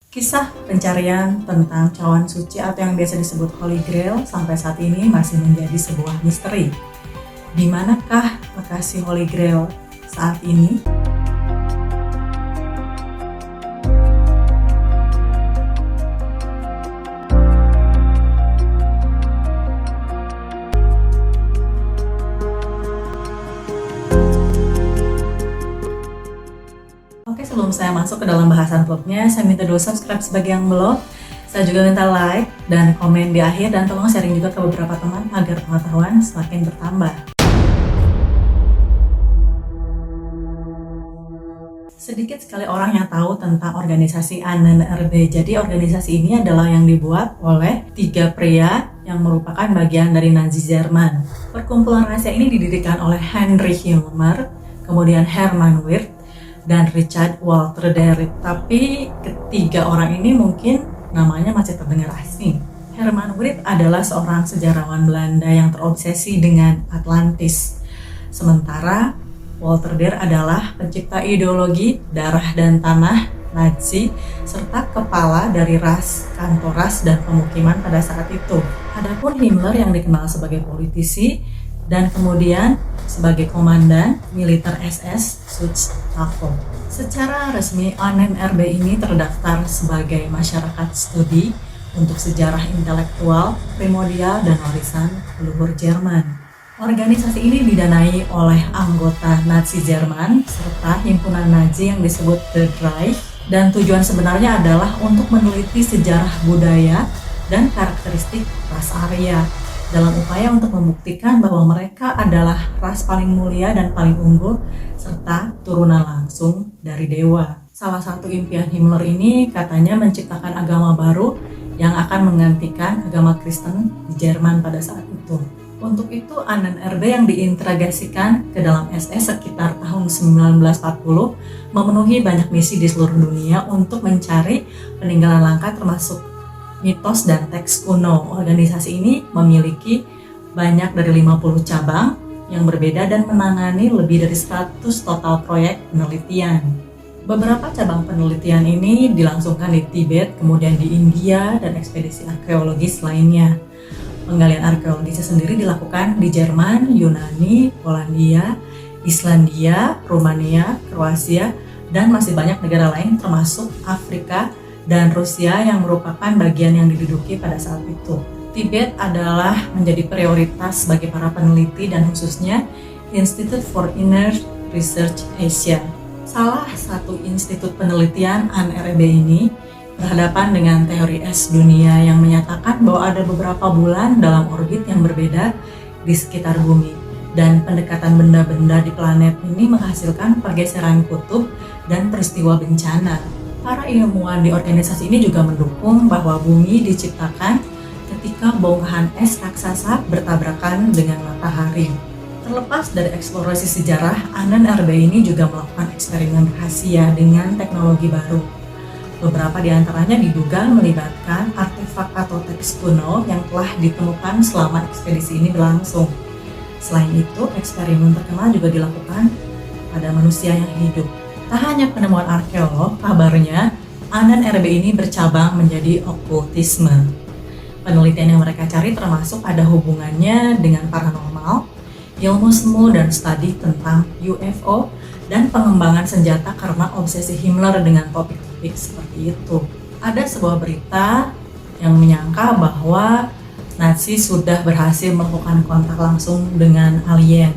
Kisah pencarian tentang cawan suci atau yang biasa disebut Holy Grail sampai saat ini masih menjadi sebuah misteri. Di manakah lokasi Holy Grail saat ini? Oke, sebelum saya masuk ke dalam bahasan vlognya, saya minta dulu subscribe sebagai yang belum. Saya juga minta like dan komen di akhir, dan tolong sharing juga ke beberapa teman agar pengetahuan semakin bertambah. Sedikit sekali orang yang tahu tentang organisasi ANNRB. Jadi organisasi ini adalah yang dibuat oleh 3 pria yang merupakan bagian dari Nazi Jerman. Perkumpulan rahasia ini didirikan oleh Heinrich Himmler, kemudian Hermann Wirth, dan Richard Walter Derrit. Tapi ketiga orang ini mungkin namanya masih terdengar asing. Hermann Wirth adalah seorang sejarawan Belanda yang terobsesi dengan Atlantis. Sementara Walter Derrit adalah pencipta ideologi darah dan tanah Nazi serta kepala dari ras, kantor ras, dan pemukiman pada saat itu. Adapun Himmler yang dikenal sebagai politisi dan kemudian sebagai komandan militer SS Schutzstaffel. Secara resmi ANNRB ini terdaftar sebagai masyarakat studi untuk sejarah intelektual, primordial, dan warisan leluhur Jerman. Organisasi ini didanai oleh anggota Nazi Jerman serta himpunan Nazi yang disebut The Reich, dan tujuan sebenarnya adalah untuk meneliti sejarah budaya dan karakteristik ras Arya dalam upaya untuk membuktikan bahwa mereka adalah ras paling mulia dan paling unggul serta turunan langsung dari dewa. Salah satu impian Himmler ini katanya menciptakan agama baru yang akan menggantikan agama Kristen di Jerman pada saat itu. Untuk itu ANNRB yang diintegrasikan ke dalam SS sekitar tahun 1940 memenuhi banyak misi di seluruh dunia untuk mencari peninggalan langka termasuk mitos dan teks kuno. Organisasi ini memiliki banyak dari 50 cabang yang berbeda dan menangani lebih dari 100 total proyek penelitian. Beberapa cabang penelitian ini dilangsungkan di Tibet, kemudian di India, dan ekspedisi arkeologis lainnya. Penggalian arkeologisnya sendiri dilakukan di Jerman, Yunani, Polandia, Islandia, Rumania, Kroasia, dan masih banyak negara lain termasuk Afrika dan Rusia yang merupakan bagian yang diduduki pada saat itu. Tibet adalah menjadi prioritas bagi para peneliti dan khususnya Institute for Inner Research Asia. Salah satu institut penelitian ANNRB ini berhadapan dengan teori es dunia yang menyatakan bahwa ada beberapa bulan dalam orbit yang berbeda di sekitar bumi, dan pendekatan benda-benda di planet ini menghasilkan pergeseran kutub dan peristiwa bencana. Para ilmuwan di organisasi ini juga mendukung bahwa bumi diciptakan ketika bongkahan es raksasa bertabrakan dengan matahari. Terlepas dari eksplorasi sejarah, ANNRB ini juga melakukan eksperimen rahasia dengan teknologi baru. Beberapa di antaranya diduga melibatkan artefak atau teks kuno yang telah ditemukan selama ekspedisi ini berlangsung. Selain itu, eksperimen terkenal juga dilakukan pada manusia yang hidup. Tak hanya penemuan arkeolog, kabarnya ANNRB ini bercabang menjadi okultisme. Penelitian yang mereka cari termasuk ada hubungannya dengan paranormal, ilmu semu dan studi tentang UFO, dan pengembangan senjata karena obsesi Himmler dengan topik-topik seperti itu. Ada sebuah berita yang menyangka bahwa Nazi sudah berhasil melakukan kontak langsung dengan alien.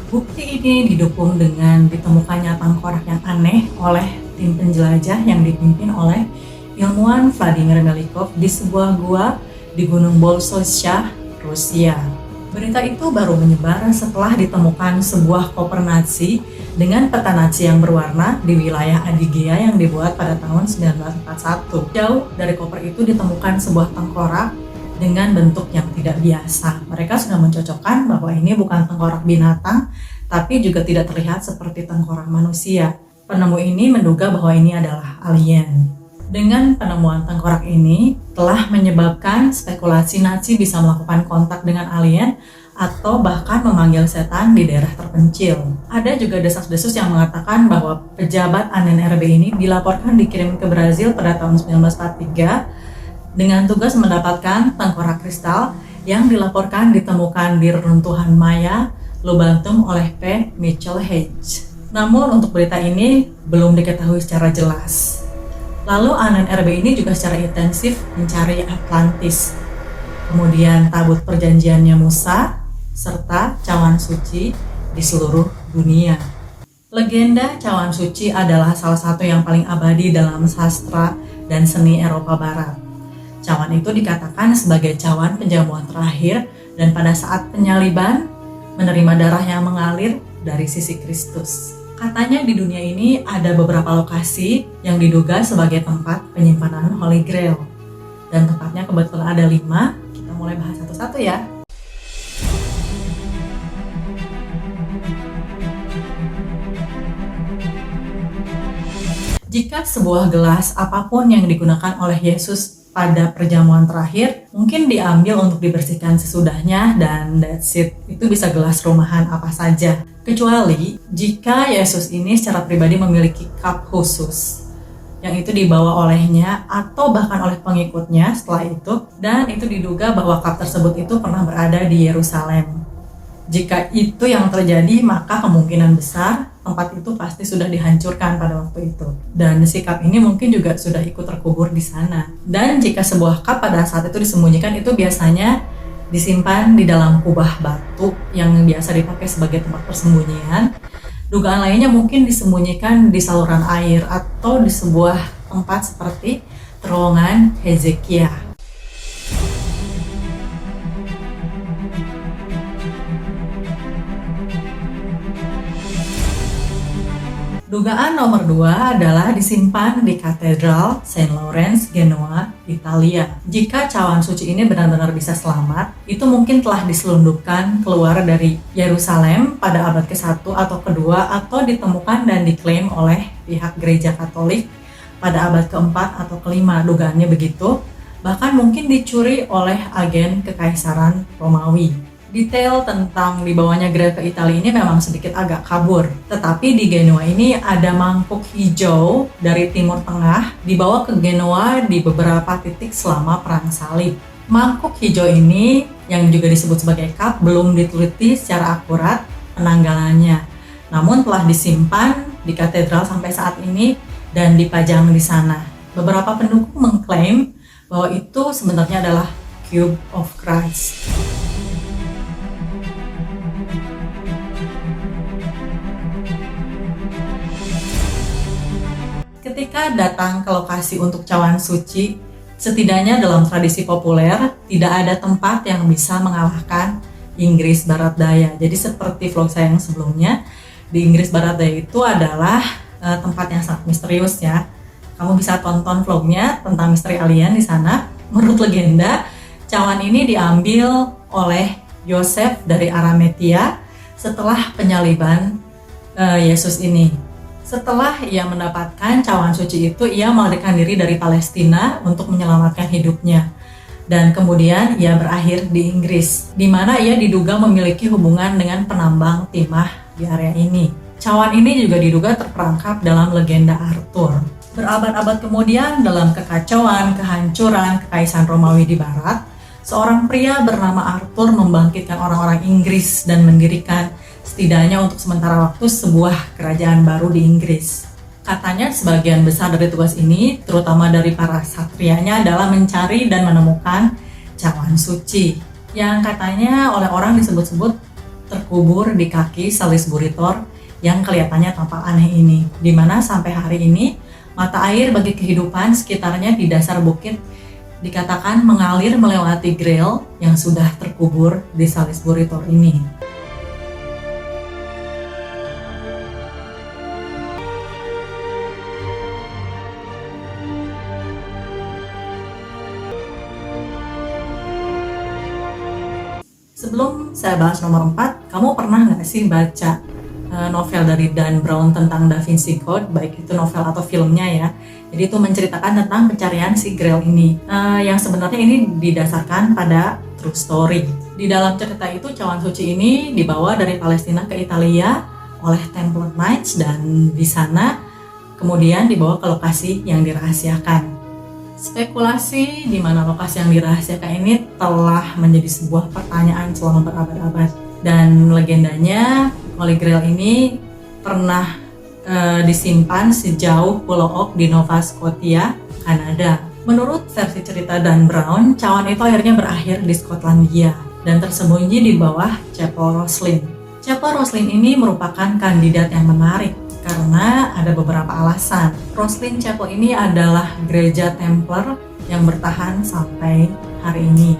Bukti ini didukung dengan ditemukannya tengkorak yang aneh oleh tim penjelajah yang dipimpin oleh ilmuwan Vladimir Melikov di sebuah gua di Gunung Bolshoi, Rusia. Berita itu baru menyebar setelah ditemukan sebuah koper Nazi dengan peta Nazi yang berwarna di wilayah Adygea yang dibuat pada tahun 1941. Jauh dari koper itu ditemukan sebuah tengkorak dengan bentuk yang tidak biasa. Mereka sudah mencocokkan bahwa ini bukan tengkorak binatang, tapi juga tidak terlihat seperti tengkorak manusia. Penemu ini menduga bahwa ini adalah alien. Dengan penemuan tengkorak ini telah menyebabkan spekulasi Nazi bisa melakukan kontak dengan alien atau bahkan memanggil setan di daerah terpencil. Ada juga desas-desus yang mengatakan bahwa pejabat ANNRB ini dilaporkan dikirim ke Brazil pada tahun 1943 dengan tugas mendapatkan tengkorak kristal yang dilaporkan ditemukan di reruntuhan Maya, Lubantum oleh P. Mitchell Hedge. Namun untuk berita ini belum diketahui secara jelas. Lalu ANNRB ini juga secara intensif mencari Atlantis, kemudian tabut perjanjiannya Musa, serta cawan suci di seluruh dunia. Legenda cawan suci adalah salah satu yang paling abadi dalam sastra dan seni Eropa Barat. Cawan itu dikatakan sebagai cawan penjamuan terakhir dan pada saat penyaliban menerima darah yang mengalir dari sisi Kristus. Katanya di dunia ini ada beberapa lokasi yang diduga sebagai tempat penyimpanan Holy Grail. Dan tempatnya kebetulan ada 5, kita mulai bahas satu-satu ya. Jika sebuah gelas apapun yang digunakan oleh Yesus pada perjamuan terakhir, mungkin diambil untuk dibersihkan sesudahnya dan that's it. Itu bisa gelas rumahan apa saja. Kecuali jika Yesus ini secara pribadi memiliki cup khusus yang itu dibawa olehnya atau bahkan oleh pengikutnya setelah itu, dan itu diduga bahwa cup tersebut itu pernah berada di Yerusalem. Jika itu yang terjadi, maka kemungkinan besar tempat itu pasti sudah dihancurkan pada waktu itu. Dan si cup ini mungkin juga sudah ikut terkubur di sana. Dan jika sebuah cup pada saat itu disembunyikan, itu biasanya disimpan di dalam kubah batu yang biasa dipakai sebagai tempat persembunyian. Dugaan lainnya mungkin disembunyikan di saluran air atau di sebuah tempat seperti terowongan Hezekiah. Dugaan nomor 2 adalah disimpan di Katedral Saint Lawrence, Genoa, Italia. Jika cawan suci ini benar-benar bisa selamat, itu mungkin telah diselundupkan keluar dari Yerusalem pada abad ke-1 atau kedua, atau ditemukan dan diklaim oleh pihak gereja Katolik pada abad ke-4 atau ke-5, dugaannya begitu. Bahkan mungkin dicuri oleh agen kekaisaran Romawi. Detail tentang dibawanya Grail ke Italia ini memang sedikit agak kabur. Tetapi di Genoa ini ada mangkuk hijau dari Timur Tengah dibawa ke Genoa di beberapa titik selama Perang Salib. Mangkuk hijau ini yang juga disebut sebagai cup belum diteliti secara akurat penanggalannya. Namun telah disimpan di katedral sampai saat ini dan dipajang di sana. Beberapa pendukung mengklaim bahwa itu sebenarnya adalah Cube of Christ. Ketika datang ke lokasi untuk cawan suci, setidaknya dalam tradisi populer, tidak ada tempat yang bisa mengalahkan Inggris Barat Daya. Jadi seperti vlog saya yang sebelumnya, di Inggris Barat Daya itu adalah tempat yang sangat misterius ya. Kamu bisa tonton vlognya tentang misteri alien di sana. Menurut legenda, cawan ini diambil oleh Yosef dari Arimatia setelah penyaliban Yesus ini. Setelah ia mendapatkan cawan suci itu, ia melarikan diri dari Palestina untuk menyelamatkan hidupnya. Dan kemudian ia berakhir di Inggris, di mana ia diduga memiliki hubungan dengan penambang timah di area ini. Cawan ini juga diduga terperangkap dalam legenda Arthur. Berabad-abad kemudian, dalam kekacauan, kehancuran Kekaisaran Romawi di Barat, seorang pria bernama Arthur membangkitkan orang-orang Inggris dan mendirikan setidaknya untuk sementara waktu sebuah kerajaan baru di Inggris. Katanya sebagian besar dari tugas ini, terutama dari para satrianya, adalah mencari dan menemukan cawan suci yang katanya oleh orang disebut-sebut terkubur di kaki Salisbury Tor yang kelihatannya tampak aneh ini, di mana sampai hari ini mata air bagi kehidupan sekitarnya di dasar bukit dikatakan mengalir melewati Grail yang sudah terkubur di Salisbury Tor ini. Sebelum saya bahas nomor 4, kamu pernah nggak sih baca novel dari Dan Brown tentang Da Vinci Code, baik itu novel atau filmnya ya. Jadi itu menceritakan tentang pencarian si Grail ini, yang sebenarnya ini didasarkan pada true story. Di dalam cerita itu cawan suci ini dibawa dari Palestina ke Italia oleh Templar Knights dan di sana kemudian dibawa ke lokasi yang dirahasiakan. Spekulasi di mana lokasi yang dirahasiakan ini telah menjadi sebuah pertanyaan selama berabad-abad, dan legendanya Holy Grail ini pernah disimpan sejauh Pulau Oak di Nova Scotia, Kanada. Menurut versi cerita Dan Brown, cawan itu akhirnya berakhir di Skotlandia dan tersembunyi di bawah Chapel Roslin. Chapel Roslin ini merupakan kandidat yang menarik karena ada beberapa alasan. Roslin Chapel ini adalah gereja Templar yang bertahan sampai hari ini.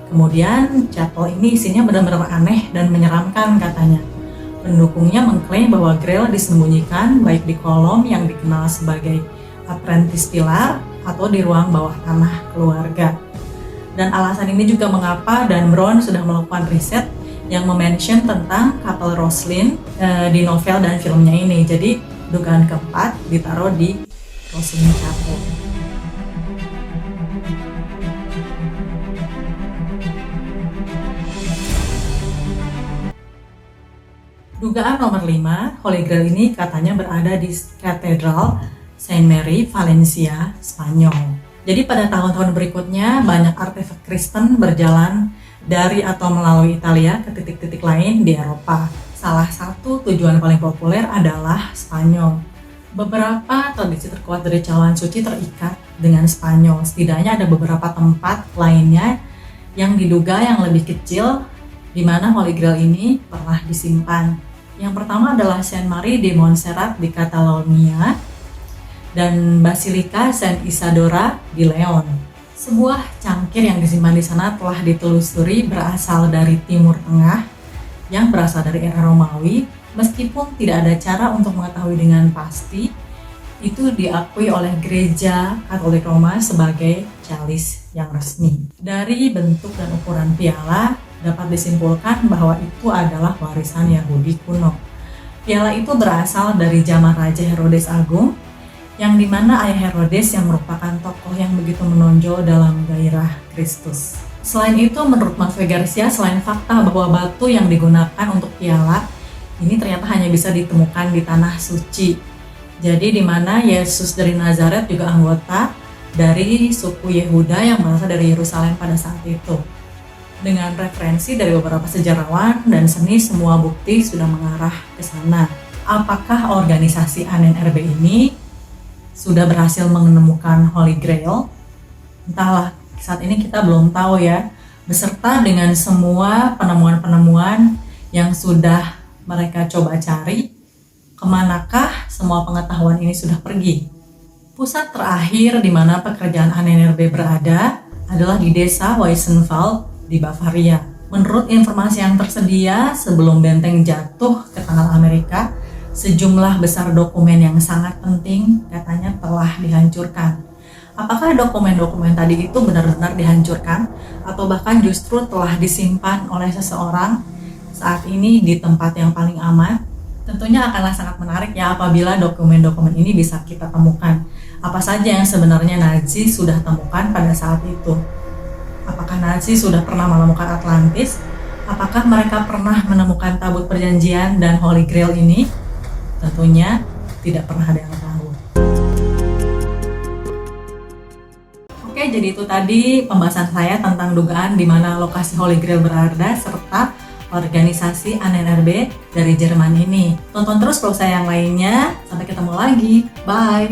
Kemudian chapel ini isinya benar-benar aneh dan menyeramkan katanya. Pendukungnya mengklaim bahwa Grail disembunyikan baik di kolom yang dikenal sebagai apprentice pillar atau di ruang bawah tanah keluarga. Dan alasan ini juga mengapa Dan Brown sudah melakukan riset yang memention tentang Kapel Roslin di novel dan filmnya ini. Jadi dugaan keempat ditaruh di Roslin Chapel. Dugaan nomor 5, Holy Grail ini katanya berada di Katedral Saint Mary, Valencia, Spanyol. Jadi pada tahun-tahun berikutnya banyak artefak Kristen berjalan dari atau melalui Italia ke titik-titik lain di Eropa. Salah satu tujuan paling populer adalah Spanyol. Beberapa tradisi terkuat dari cawan suci terikat dengan Spanyol. Setidaknya ada beberapa tempat lainnya yang diduga yang lebih kecil di mana Holy Grail ini pernah disimpan. Yang pertama adalah Saint Mary de Montserrat di Catalonia dan Basilika Saint Isadora di Leon. Sebuah cangkir yang disimpan di sana telah ditelusuri berasal dari Timur Tengah yang berasal dari era Romawi, meskipun tidak ada cara untuk mengetahui dengan pasti. Itu diakui oleh Gereja Katolik Roma sebagai chalice yang resmi. Dari bentuk dan ukuran piala dapat disimpulkan bahwa itu adalah warisan Yahudi kuno. Piala itu berasal dari zaman Raja Herodes Agung, yang dimana ayah Herodes yang merupakan tokoh yang begitu menonjol dalam gairah Kristus. Selain itu, menurut Matteo Garcia, selain fakta bahwa batu yang digunakan untuk piala ini ternyata hanya bisa ditemukan di tanah suci. Jadi di mana Yesus dari Nazaret juga anggota dari suku Yehuda yang berasal dari Yerusalem pada saat itu. Dengan referensi dari beberapa sejarawan dan seni, semua bukti sudah mengarah ke sana. Apakah organisasi ANNRB ini sudah berhasil menemukan Holy Grail? Entahlah, saat ini kita belum tahu ya. Beserta dengan semua penemuan-penemuan yang sudah mereka coba cari, kemanakah semua pengetahuan ini sudah pergi? Pusat terakhir di mana pekerjaan ANNRB berada adalah di desa Weissenwald di Bavaria. Menurut informasi yang tersedia, sebelum benteng jatuh ke tangan Amerika, sejumlah besar dokumen yang sangat penting katanya telah dihancurkan. Apakah dokumen-dokumen tadi itu benar-benar dihancurkan atau bahkan justru telah disimpan oleh seseorang saat ini di tempat yang paling aman? Tentunya akanlah sangat menarik ya apabila dokumen-dokumen ini bisa kita temukan. Apa saja yang sebenarnya Nazi sudah temukan pada saat itu? Apakah Nazi sudah pernah menemukan Atlantis? Apakah mereka pernah menemukan tabut perjanjian dan Holy Grail ini? Tentunya tidak pernah ada yang tahu. Oke, jadi itu tadi pembahasan saya tentang dugaan di mana lokasi Holy Grail berada serta organisasi ANNRB dari Jerman ini. Tonton terus vlog saya yang lainnya. Sampai ketemu lagi. Bye!